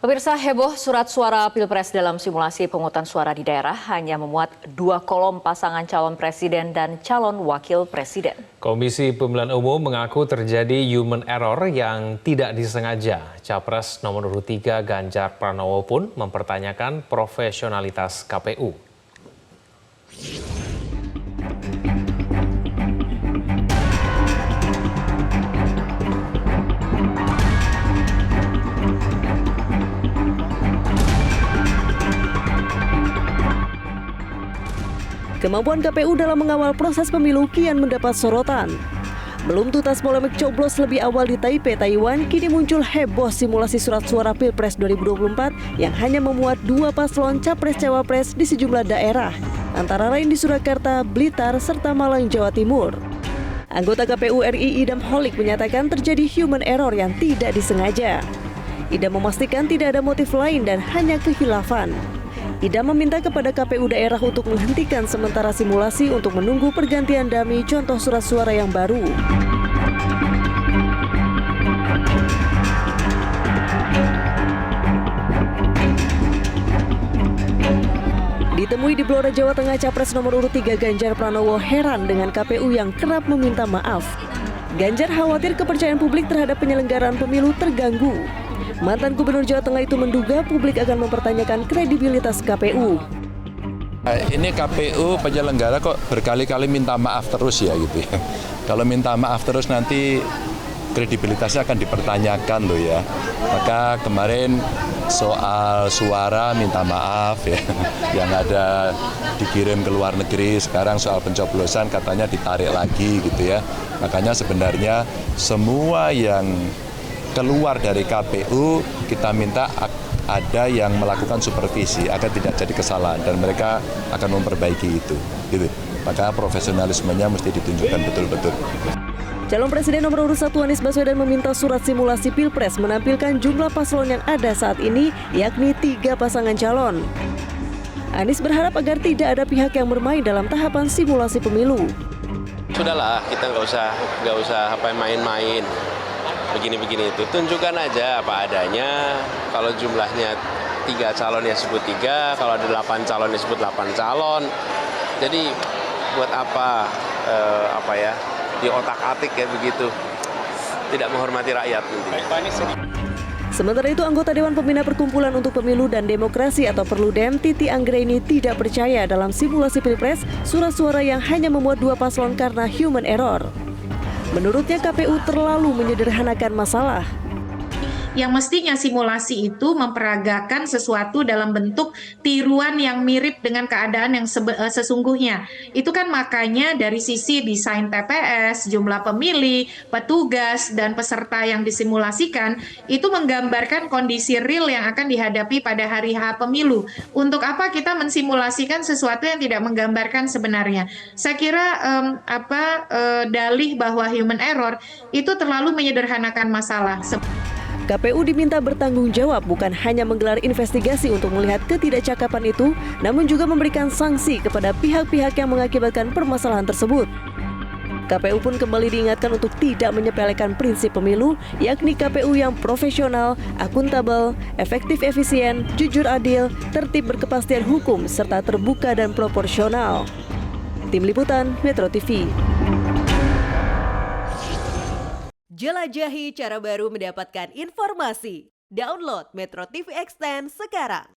Pemirsa, heboh surat suara Pilpres dalam simulasi pemungutan suara di daerah hanya memuat 2 kolom pasangan calon presiden dan calon wakil presiden. Komisi Pemilihan Umum mengaku terjadi human error yang tidak disengaja. Capres nomor urut 3 Ganjar Pranowo pun mempertanyakan profesionalitas KPU. Kemampuan KPU dalam mengawal proses pemilu kian mendapat sorotan. Belum tuntas polemik coblos lebih awal di Taipei, Taiwan, kini muncul heboh simulasi surat suara Pilpres 2024 yang hanya memuat 2 paslon capres-cawapres di sejumlah daerah, antara lain di Surakarta, Blitar, serta Malang, Jawa Timur. Anggota KPU RI Idam Holik menyatakan terjadi human error yang tidak disengaja. Idam memastikan tidak ada motif lain dan hanya kekhilafan. Idam meminta kepada KPU daerah untuk menghentikan sementara simulasi untuk menunggu pergantian dummy contoh surat suara yang baru. Ditemui di Blora, Jawa Tengah, Capres nomor urut 3 Ganjar Pranowo heran dengan KPU yang kerap meminta maaf. Ganjar khawatir kepercayaan publik terhadap penyelenggaraan pemilu terganggu. Mantan Gubernur Jawa Tengah itu menduga publik akan mempertanyakan kredibilitas KPU. Ini KPU penyelenggara kok berkali-kali minta maaf terus ya gitu ya. Kalau minta maaf terus nanti kredibilitasnya akan dipertanyakan loh ya. Maka kemarin soal suara minta maaf ya, yang ada dikirim ke luar negeri, sekarang soal pencoblosan katanya ditarik lagi gitu ya. Makanya sebenarnya semua yang keluar dari KPU kita minta ada yang melakukan supervisi agar tidak jadi kesalahan dan mereka akan memperbaiki itu. Gitu. Maka profesionalismenya mesti ditunjukkan betul-betul. Calon Presiden nomor urut 1 Anies Baswedan meminta surat simulasi Pilpres menampilkan jumlah paslon yang ada saat ini, yakni 3 pasangan calon. Anies berharap agar tidak ada pihak yang bermain dalam tahapan simulasi pemilu. Sudahlah, kita nggak usah main-main. Begini-begini itu, tunjukkan aja apa adanya. Kalau jumlahnya 3 calon ya sebut 3, kalau ada 8 calon ya sebut 8 calon. Jadi buat apa di otak-atik ya begitu, tidak menghormati rakyat. Sementara itu, anggota Dewan Pembina Perkumpulan untuk Pemilu dan Demokrasi atau Perludem, Titi Anggraini tidak percaya dalam simulasi Pilpres surat suara yang hanya memuat 2 paslon karena human error. Menurutnya KPU terlalu menyederhanakan masalah. Yang mestinya simulasi itu memperagakan sesuatu dalam bentuk tiruan yang mirip dengan keadaan yang sesungguhnya. Itu kan makanya dari sisi desain TPS, jumlah pemilih, petugas, dan peserta yang disimulasikan, itu menggambarkan kondisi real yang akan dihadapi pada hari H pemilu. Untuk apa kita mensimulasikan sesuatu yang tidak menggambarkan sebenarnya? Saya kira dalih bahwa human error itu terlalu menyederhanakan masalah. KPU diminta bertanggung jawab bukan hanya menggelar investigasi untuk melihat ketidakcakapan itu, namun juga memberikan sanksi kepada pihak-pihak yang mengakibatkan permasalahan tersebut. KPU pun kembali diingatkan untuk tidak menyepelekan prinsip pemilu, yakni KPU yang profesional, akuntabel, efektif efisien, jujur adil, tertib berkepastian hukum, serta terbuka dan proporsional. Tim Liputan, Metro TV. Jelajahi cara baru mendapatkan informasi. Download Metro TV Extend sekarang.